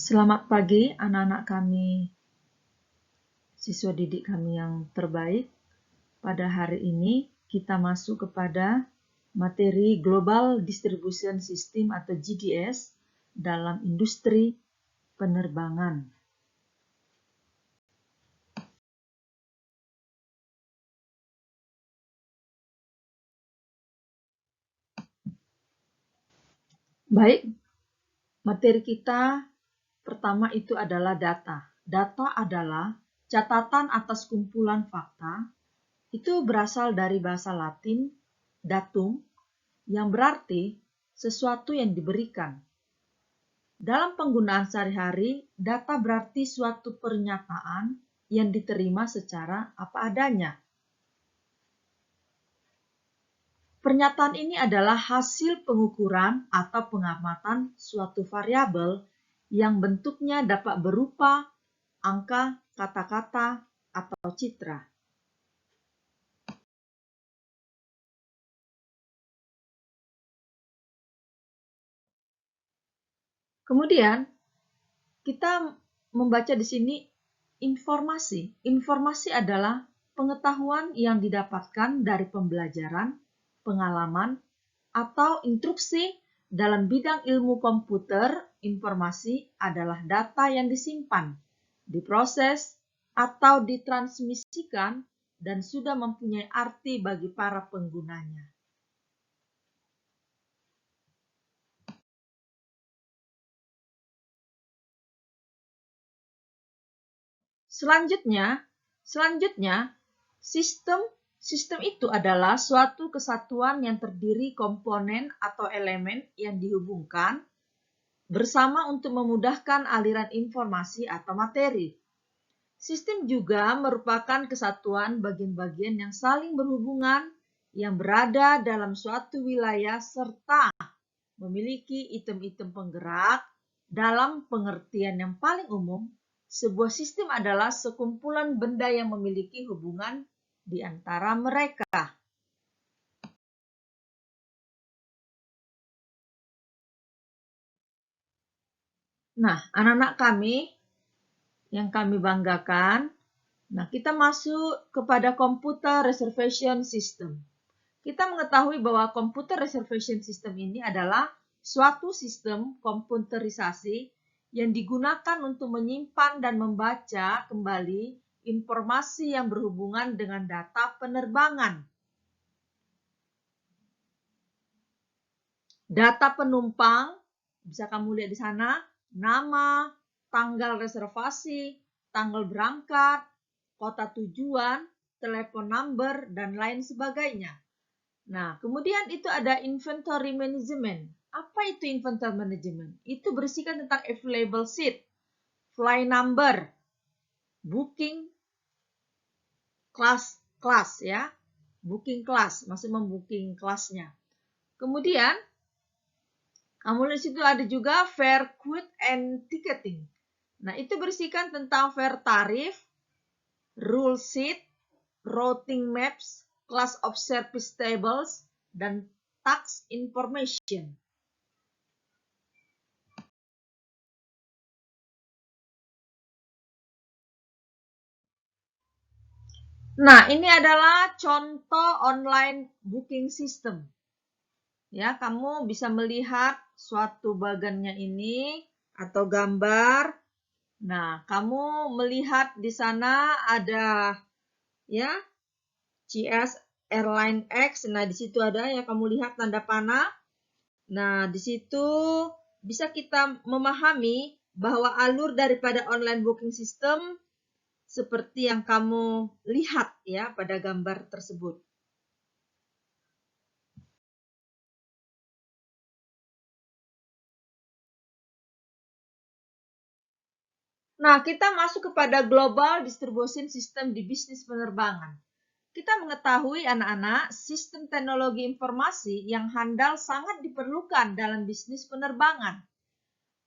Selamat pagi anak-anak kami, siswa didik kami yang terbaik. Pada hari ini kita masuk kepada materi Global Distribution System atau GDS dalam industri penerbangan. Baik, materi kita pertama itu adalah data. Data adalah catatan atas kumpulan fakta. Itu berasal dari bahasa Latin datum, yang berarti sesuatu yang diberikan. Dalam penggunaan sehari-hari, data berarti suatu pernyataan yang diterima secara apa adanya. Pernyataan ini adalah hasil pengukuran atau pengamatan suatu variabel yang bentuknya dapat berupa angka, kata-kata, atau citra. Kemudian, kita membaca di sini informasi. Informasi adalah pengetahuan yang didapatkan dari pembelajaran, pengalaman, atau instruksi dalam bidang ilmu komputer. Informasi adalah data yang disimpan, diproses, atau ditransmisikan dan sudah mempunyai arti bagi para penggunanya. Selanjutnya, sistem itu adalah suatu kesatuan yang terdiri komponen atau elemen yang dihubungkan bersama untuk memudahkan aliran informasi atau materi. Sistem juga merupakan kesatuan bagian-bagian yang saling berhubungan yang berada dalam suatu wilayah serta memiliki item-item penggerak. Dalam pengertian yang paling umum, sebuah sistem adalah sekumpulan benda yang memiliki hubungan di antara mereka. Nah, anak-anak kami yang kami banggakan, nah kita masuk kepada Computer Reservation System. Kita mengetahui bahwa Computer Reservation System ini adalah suatu sistem komputerisasi yang digunakan untuk menyimpan dan membaca kembali informasi yang berhubungan dengan data penerbangan. Data penumpang, bisa kamu lihat di sana, nama, tanggal reservasi, tanggal berangkat, kota tujuan, telepon number, dan lain sebagainya. Nah, kemudian itu ada inventory management. Apa itu inventory management? Itu berisikan tentang available seat, flight number, booking kelas ya. Booking kelas, masih membooking kelasnya. Kemudian, kamu lihat situ ada juga fare quote and ticketing. Nah, itu berisikan tentang fare tarif, rule sheet, routing maps, class of service tables, dan tax information. Nah, ini adalah contoh online booking system. Ya, kamu bisa melihat suatu bagannya ini atau gambar. Nah, kamu melihat di sana ada ya CS Airline X. Nah, di situ ada ya kamu lihat tanda panah. Nah, di situ bisa kita memahami bahwa alur daripada online booking system seperti yang kamu lihat ya pada gambar tersebut. Nah, kita masuk kepada Global Distribution System di bisnis penerbangan. Kita mengetahui anak-anak, sistem teknologi informasi yang handal sangat diperlukan dalam bisnis penerbangan.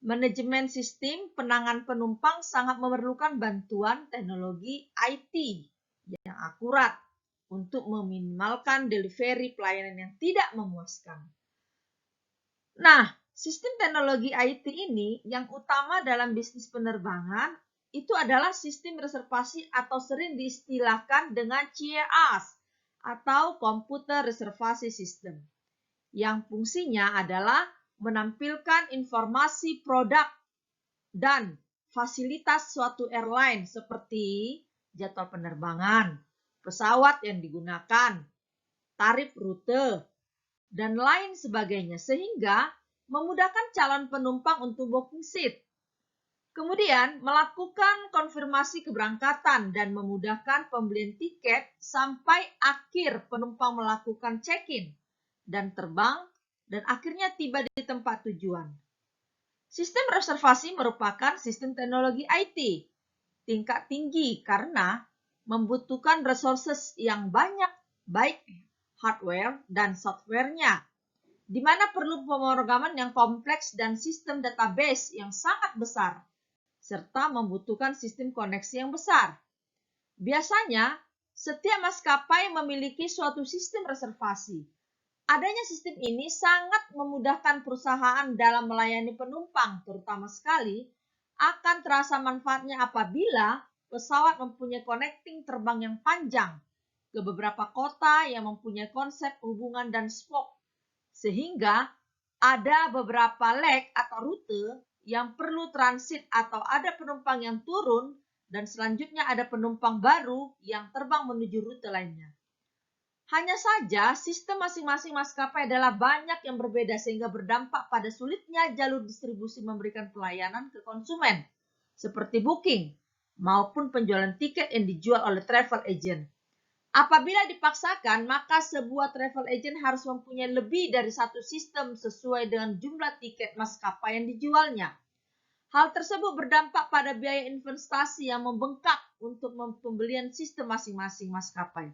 Manajemen sistem penanganan penumpang sangat memerlukan bantuan teknologi IT yang akurat untuk meminimalkan delivery pelayanan yang tidak memuaskan. Nah, Sistem teknologi IT ini yang utama dalam bisnis penerbangan itu adalah sistem reservasi atau sering diistilahkan dengan CRS atau Computer Reservasi System, yang fungsinya adalah menampilkan informasi produk dan fasilitas suatu airline seperti jadwal penerbangan, pesawat yang digunakan, tarif rute, dan lain sebagainya, sehingga memudahkan calon penumpang untuk booking seat. Kemudian, melakukan konfirmasi keberangkatan dan memudahkan pembelian tiket sampai akhir penumpang melakukan check-in dan terbang dan akhirnya tiba di tempat tujuan. Sistem reservasi merupakan sistem teknologi IT tingkat tinggi karena membutuhkan resources yang banyak, baik hardware dan software-nya, di mana perlu pemrograman yang kompleks dan sistem database yang sangat besar, serta membutuhkan sistem koneksi yang besar. Biasanya, setiap maskapai memiliki suatu sistem reservasi. Adanya sistem ini sangat memudahkan perusahaan dalam melayani penumpang, terutama sekali akan terasa manfaatnya apabila pesawat mempunyai connecting terbang yang panjang ke beberapa kota yang mempunyai konsep hubungan dan spoke, sehingga ada beberapa leg atau rute yang perlu transit atau ada penumpang yang turun dan selanjutnya ada penumpang baru yang terbang menuju rute lainnya. Hanya saja, sistem masing-masing maskapai adalah banyak yang berbeda sehingga berdampak pada sulitnya jalur distribusi memberikan pelayanan ke konsumen, seperti booking maupun penjualan tiket yang dijual oleh travel agent. Apabila dipaksakan, maka sebuah travel agent harus mempunyai lebih dari satu sistem sesuai dengan jumlah tiket maskapai yang dijualnya. Hal tersebut berdampak pada biaya investasi yang membengkak untuk pembelian sistem masing-masing maskapai.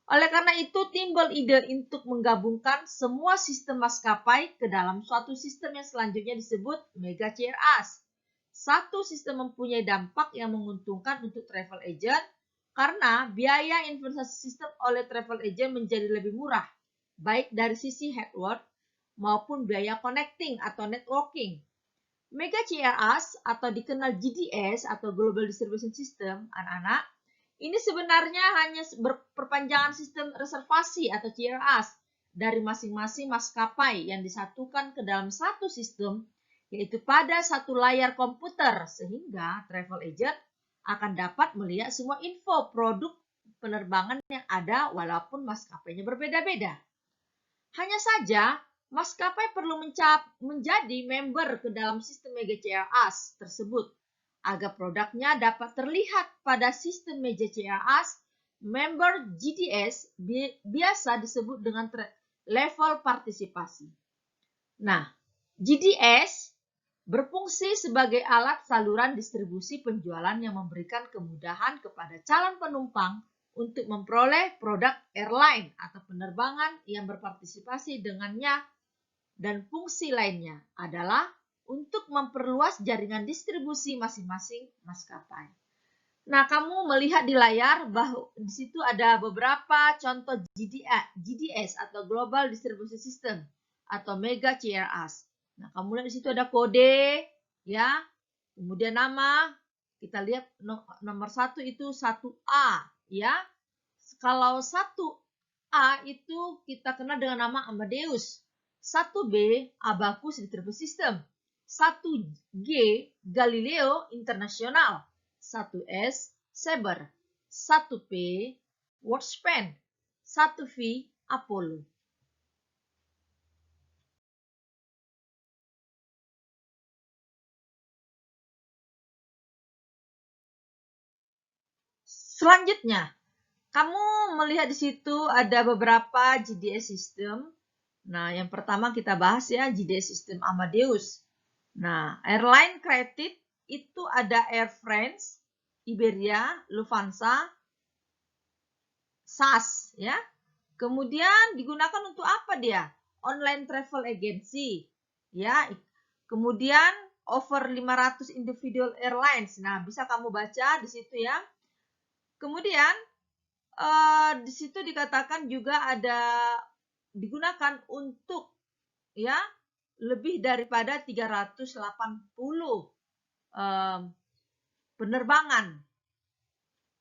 Oleh karena itu, timbul ide untuk menggabungkan semua sistem maskapai ke dalam suatu sistem yang selanjutnya disebut Mega CRS. Satu sistem mempunyai dampak yang menguntungkan untuk travel agent karena biaya investasi sistem oleh travel agent menjadi lebih murah, baik dari sisi hardware maupun biaya connecting atau networking. Mega CRS atau dikenal GDS atau Global Distribution System, anak-anak, ini sebenarnya hanya perpanjangan sistem reservasi atau CRS dari masing-masing maskapai yang disatukan ke dalam satu sistem, yaitu pada satu layar komputer, sehingga travel agent akan dapat melihat semua info produk penerbangan yang ada walaupun maskapainya berbeda-beda. Hanya saja, maskapai perlu menjadi member ke dalam sistem Mega CRS tersebut agar produknya dapat terlihat pada sistem Mega CRS. Member GDS biasa disebut dengan level partisipasi. Nah, GDS berfungsi sebagai alat saluran distribusi penjualan yang memberikan kemudahan kepada calon penumpang untuk memperoleh produk airline atau penerbangan yang berpartisipasi dengannya, dan fungsi lainnya adalah untuk memperluas jaringan distribusi masing-masing maskapai. Nah, kamu melihat di layar bahwa di situ ada beberapa contoh GDS atau Global Distribution System atau Mega CRS. Nah, kamu lihat di situ ada kode, ya. Kemudian nama, kita lihat nomor 1 itu 1A, ya. Kalau 1A itu kita kenal dengan nama Amadeus. 1B Abacus Distribution System. 1G Galileo International. 1S Sabre. 1P Worldspan. 1V Apollo. Selanjutnya, kamu melihat di situ ada beberapa GDS system. Nah, yang pertama kita bahas ya, GDS system Amadeus. Nah, airline credit itu ada Air France, Iberia, Lufthansa, SAS ya. Kemudian digunakan untuk apa dia? Online travel agency ya. Kemudian over 500 individual airlines. Nah, bisa kamu baca di situ ya. Kemudian di situ dikatakan juga ada digunakan untuk ya lebih daripada 380 penerbangan.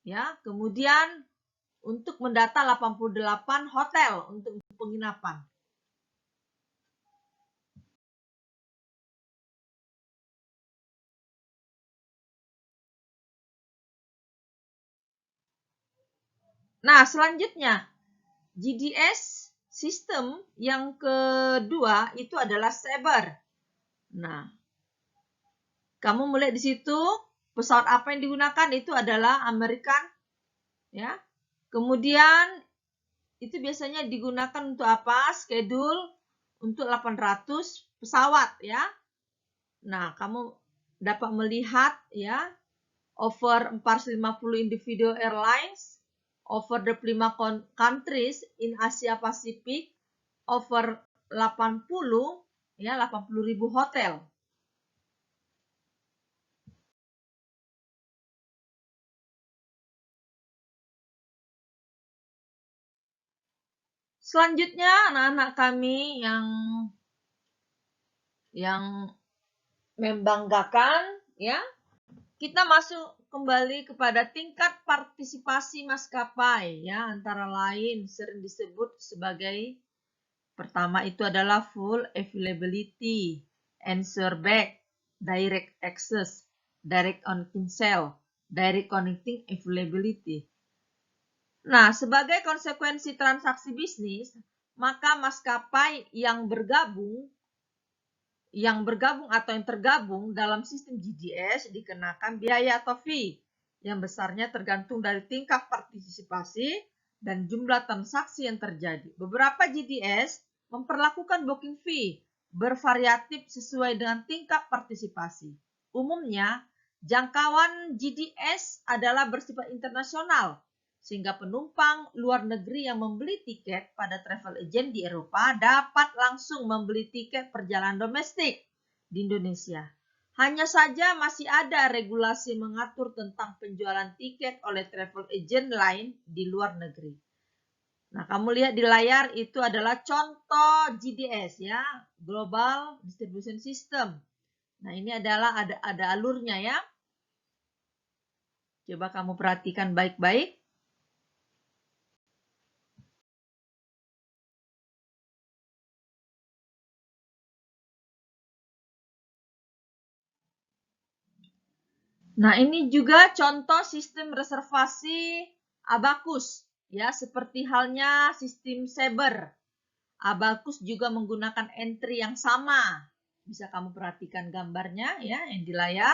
Ya, kemudian untuk mendata 88 hotel untuk penginapan. Nah, selanjutnya GDS sistem yang kedua itu adalah Sabre. Nah, kamu mulai di situ, pesawat apa yang digunakan itu adalah American, ya. Kemudian itu biasanya digunakan untuk apa? Schedule untuk 800 pesawat, ya. Nah, kamu dapat melihat, ya, over 450 individual airlines, over 25 countries in Asia Pacific, over 80, ya, 80.000 hotel. Selanjutnya anak-anak kami yang membanggakan, ya, kita masuk kembali kepada tingkat partisipasi maskapai, ya, antara lain sering disebut sebagai pertama itu adalah full availability, answer back, direct access, direct connecting cell, direct connecting availability. Nah, sebagai konsekuensi transaksi bisnis, maka maskapai yang bergabung atau yang tergabung dalam sistem GDS dikenakan biaya atau fee yang besarnya tergantung dari tingkat partisipasi dan jumlah transaksi yang terjadi. Beberapa GDS memperlakukan booking fee bervariatif sesuai dengan tingkat partisipasi. Umumnya, jangkauan GDS adalah bersifat internasional, sehingga penumpang luar negeri yang membeli tiket pada travel agent di Eropa dapat langsung membeli tiket perjalanan domestik di Indonesia. Hanya saja masih ada regulasi mengatur tentang penjualan tiket oleh travel agent lain di luar negeri. Nah, kamu lihat di layar itu adalah contoh GDS, ya, Global Distribution System. Nah, ini adalah ada alurnya, ya. Coba kamu perhatikan baik-baik. Nah, ini juga contoh sistem reservasi Abacus, ya, seperti halnya sistem Sabre. Abacus juga menggunakan entry yang sama. Bisa kamu perhatikan gambarnya, ya, yang di layar.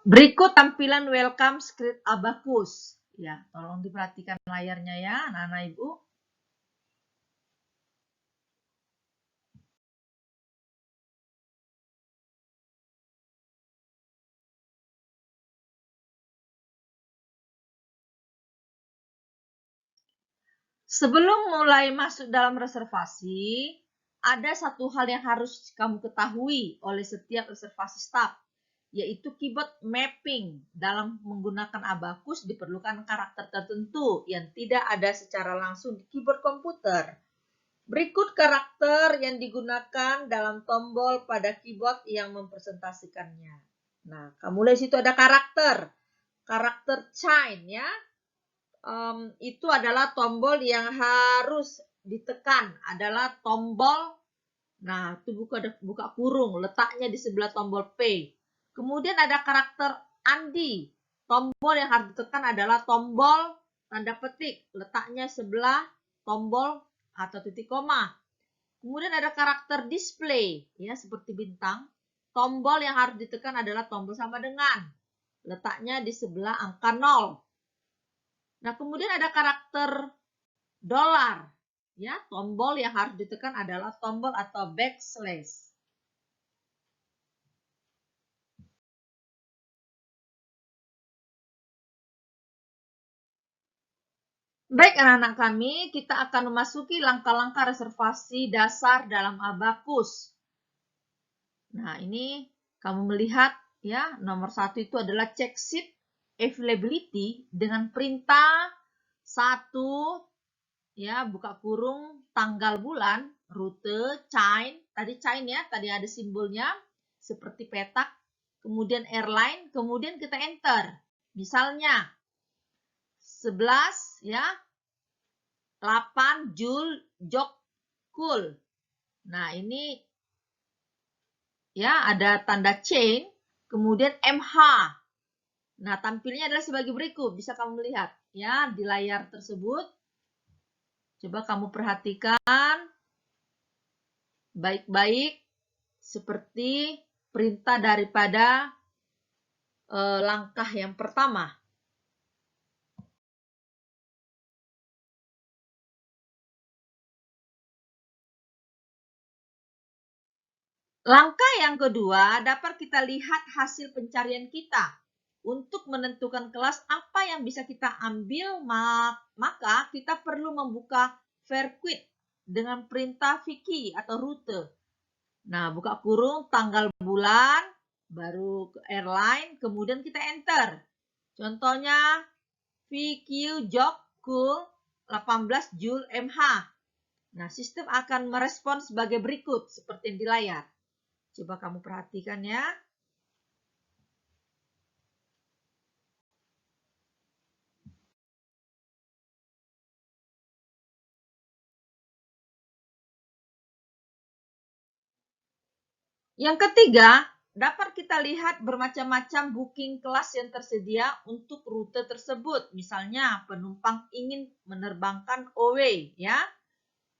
Berikut tampilan welcome script Abacus. Ya, tolong diperhatikan layarnya, ya, anak-anak Ibu. Sebelum mulai masuk dalam reservasi, ada satu hal yang harus kamu ketahui oleh setiap reservasi staff, yaitu keyboard mapping. Dalam menggunakan Abacus diperlukan karakter tertentu yang tidak ada secara langsung di keyboard komputer. Berikut karakter yang digunakan dalam tombol pada keyboard yang mempresentasikannya. Nah, kamu lihat situ ada karakter chain, ya. Itu adalah tombol yang harus ditekan, adalah tombol, nah itu buka kurung, letaknya di sebelah tombol P. Kemudian ada karakter undo, tombol yang harus ditekan adalah tombol tanda petik, letaknya sebelah tombol atau titik koma. Kemudian ada karakter display, ya, seperti bintang, tombol yang harus ditekan adalah tombol sama dengan, letaknya di sebelah angka 0. Nah, kemudian ada karakter $, ya, tombol yang harus ditekan adalah tombol atau backslash. Baik anak-anak kami, kita akan memasuki langkah-langkah reservasi dasar dalam Abacus. Nah, ini Kamu melihat ya, nomor 1 itu adalah check seat availability dengan perintah 1 ya, buka kurung tanggal bulan, rute, chain, tadi chain ya, tadi ada simbolnya seperti petak, kemudian airline, kemudian kita enter. Misalnya 11 ya, 8 Jul Jokul. Nah, ini ya ada tanda chain, kemudian MH. Nah, tampilnya adalah sebagai berikut. Bisa kamu melihat ya di layar tersebut. Coba kamu perhatikan baik-baik seperti perintah daripada langkah yang pertama. Langkah yang kedua, dapat kita lihat hasil pencarian kita. Untuk menentukan kelas apa yang bisa kita ambil, maka kita perlu membuka Fairquit dengan perintah Viki atau rute. Nah, buka kurung tanggal bulan, baru ke airline, kemudian kita enter. Contohnya VQ Jokul 18 Jul MH. Nah, sistem akan merespon sebagai berikut seperti di layar. Coba kamu perhatikan ya. Yang ketiga, dapat kita lihat bermacam-macam booking kelas yang tersedia untuk rute tersebut. Misalnya, penumpang ingin menerbangkan OW, ya,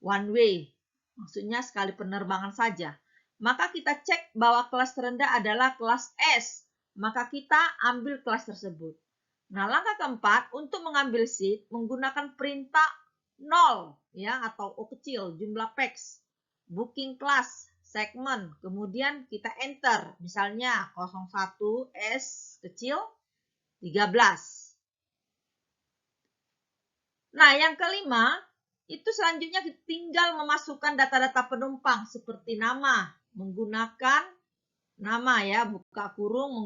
one way. Maksudnya sekali penerbangan saja. Maka kita cek bahwa kelas terendah adalah kelas S. Maka kita ambil kelas tersebut. Nah, langkah keempat, untuk mengambil seat menggunakan perintah 0 ya, atau O kecil, jumlah pax, booking kelas, segmen, kemudian kita enter. Misalnya 01 S kecil 13. Nah, yang kelima, itu selanjutnya tinggal memasukkan data-data penumpang seperti nama, menggunakan nama ya, buka kurung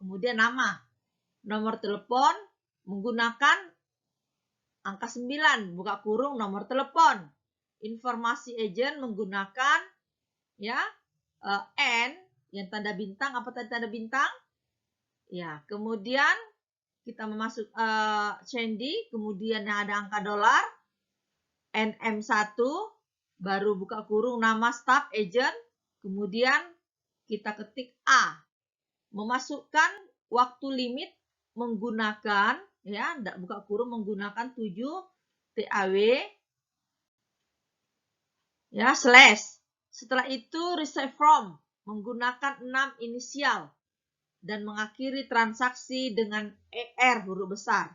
kemudian nama. Nomor telepon menggunakan angka 9, buka kurung nomor telepon. Informasi agent menggunakan ya N yang tanda bintang, apa tanda bintang? Ya, kemudian kita memasuk Sandy, kemudian yang ada angka dolar, NM1, baru buka kurung nama staff agent, kemudian kita ketik A. Memasukkan waktu limit menggunakan ya, buka kurung menggunakan 7 TAW ya, slash. Setelah itu receive from menggunakan 6 inisial dan mengakhiri transaksi dengan ER huruf besar.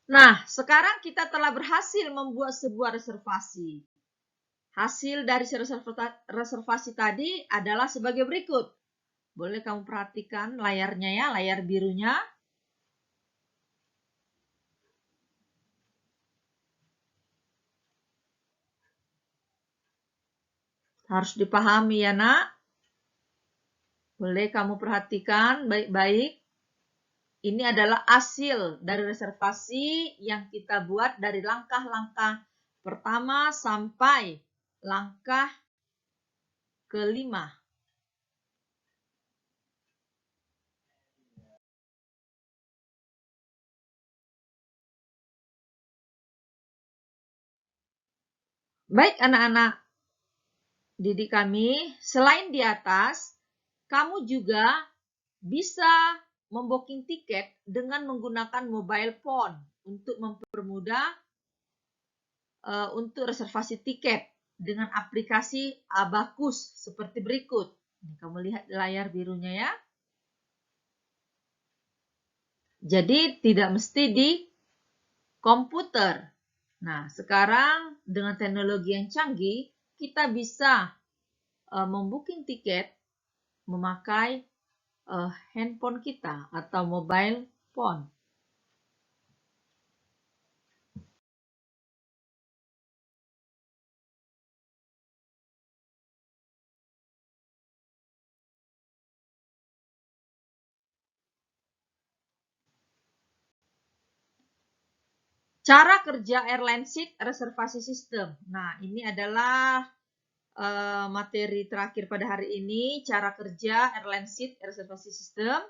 Nah, sekarang kita telah berhasil membuat sebuah reservasi. Hasil dari reservasi tadi adalah sebagai berikut. Boleh kamu perhatikan layarnya ya, layar birunya. Harus dipahami ya nak. Boleh kamu perhatikan baik-baik. Ini adalah hasil dari reservasi yang kita buat dari langkah-langkah pertama sampai langkah kelima. Baik anak-anak didik kami, selain di atas, kamu juga bisa membooking tiket dengan menggunakan mobile phone untuk mempermudah untuk reservasi tiket dengan aplikasi Abacus seperti berikut. Kamu lihat layar birunya ya. Jadi tidak mesti di komputer. Nah, sekarang dengan teknologi yang canggih, kita bisa membooking tiket memakai handphone kita atau mobile phone. Cara kerja airline seat reservasi sistem. Nah, ini adalah materi terakhir pada hari ini, cara kerja airline seat reservasi sistem.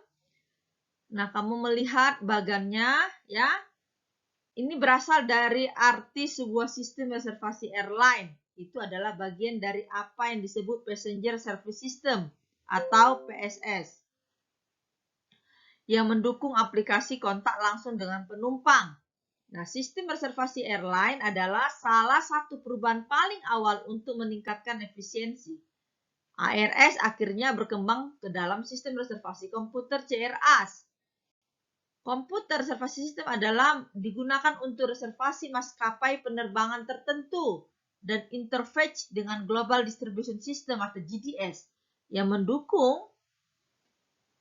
Nah, kamu melihat bagannya ya. Ini berasal dari arti sebuah sistem reservasi airline. Itu adalah bagian dari apa yang disebut Passenger Service System atau PSS. Yang mendukung aplikasi kontak langsung dengan penumpang. Nah, sistem reservasi airline adalah salah satu perubahan paling awal untuk meningkatkan efisiensi. ARS akhirnya berkembang ke dalam sistem reservasi komputer CRS. Komputer reservasi sistem adalah digunakan untuk reservasi maskapai penerbangan tertentu dan interface dengan Global Distribution System atau GDS yang mendukung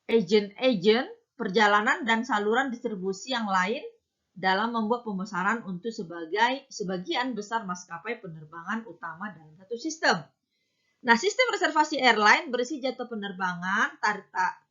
agen-agen perjalanan dan saluran distribusi yang lain dalam membuat pemesanan untuk sebagian besar maskapai penerbangan utama dalam satu sistem. Nah, sistem reservasi airline berisi jadwal penerbangan,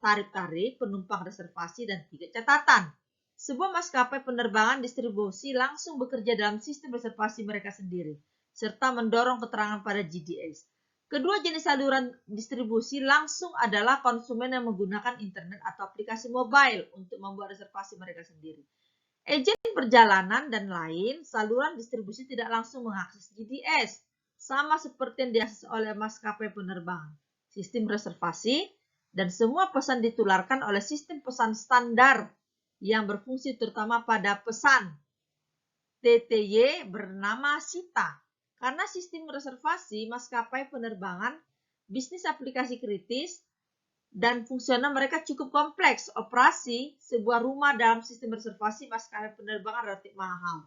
tarif-tarif, penumpang reservasi, dan tiket catatan. Sebuah maskapai penerbangan distribusi langsung bekerja dalam sistem reservasi mereka sendiri, serta mendorong keterangan pada GDS. Kedua jenis saluran distribusi langsung adalah konsumen yang menggunakan internet atau aplikasi mobile untuk membuat reservasi mereka sendiri. Agen perjalanan dan lain, saluran distribusi tidak langsung mengakses GDS, sama seperti yang diakses oleh maskapai penerbangan. Sistem reservasi dan semua pesan ditularkan oleh sistem pesan standar yang berfungsi terutama pada pesan TTY bernama SITA. Karena sistem reservasi maskapai penerbangan, bisnis aplikasi kritis, dan fungsional mereka cukup kompleks. Operasi sebuah rumah dalam sistem reservasi maskapai penerbangan relatif mahal.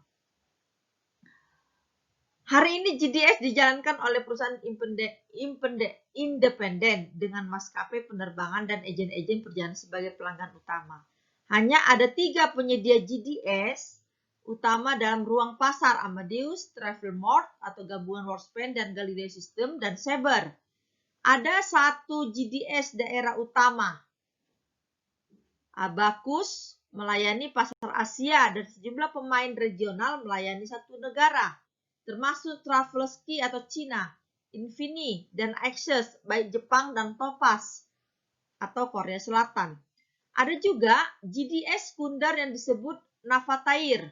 Hari ini GDS dijalankan oleh perusahaan independen dengan maskapai penerbangan dan agen-agen perjalanan sebagai pelanggan utama. Hanya ada 3 penyedia GDS utama dalam ruang pasar: Amadeus, Travelmart atau gabungan Workspan dan Galileo System, dan Sabre. Ada 1 GDS daerah utama, Abacus, melayani pasar Asia, dan sejumlah pemain regional melayani 1 negara, termasuk Travelski atau Cina, Infini, dan Access, baik Jepang dan Topaz atau Korea Selatan. Ada juga GDS sekunder yang disebut Navitaire,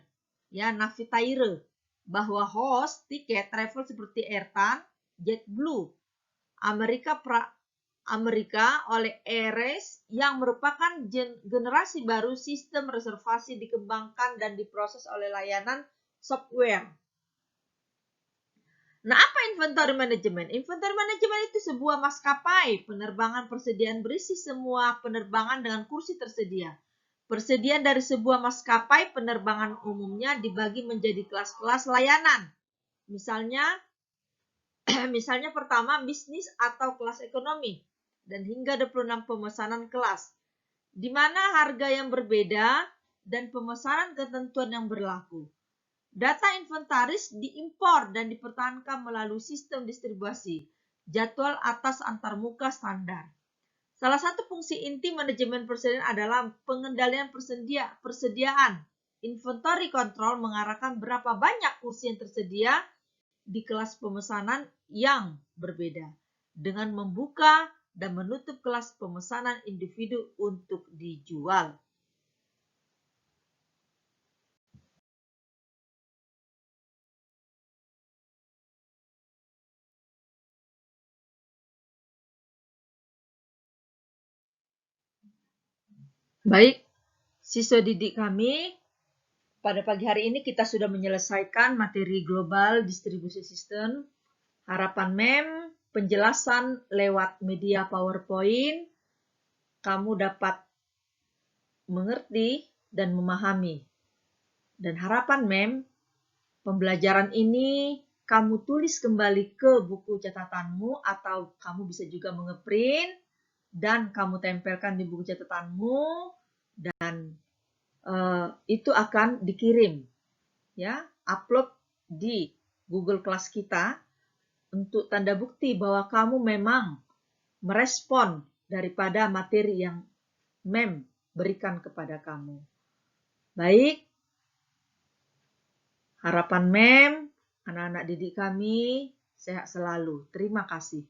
bahwa host tiket travel seperti Airtan, JetBlue, Amerika oleh Ares, yang merupakan generasi baru sistem reservasi dikembangkan dan diproses oleh layanan software. Nah, apa inventory management? Inventory management itu sebuah maskapai penerbangan persediaan berisi semua penerbangan dengan kursi tersedia. Persediaan dari sebuah maskapai penerbangan umumnya dibagi menjadi kelas-kelas layanan. Misalnya pertama, bisnis atau kelas ekonomi, dan hingga 26 pemesanan kelas, di mana harga yang berbeda dan pemesanan ketentuan yang berlaku. Data inventaris diimpor dan dipertahankan melalui sistem distribusi jadwal atas antarmuka standar. Salah satu fungsi inti manajemen persediaan adalah pengendalian persediaan. Inventory control mengarahkan berapa banyak kursi yang tersedia di kelas pemesanan yang berbeda, dengan membuka dan menutup kelas pemesanan individu untuk dijual. Baik, siswa didik kami, pada pagi hari ini kita sudah menyelesaikan materi Global Distribution System. Harapan MEM, penjelasan lewat media PowerPoint, kamu dapat mengerti dan memahami. Dan harapan MEM, pembelajaran ini kamu tulis kembali ke buku catatanmu, atau kamu bisa juga mengeprint dan kamu tempelkan di buku catatanmu, dan itu akan dikirim, ya, upload di Google Class kita untuk tanda bukti bahwa kamu memang merespon daripada materi yang MEM berikan kepada kamu. Baik, harapan MEM, anak-anak didik kami, sehat selalu. Terima kasih.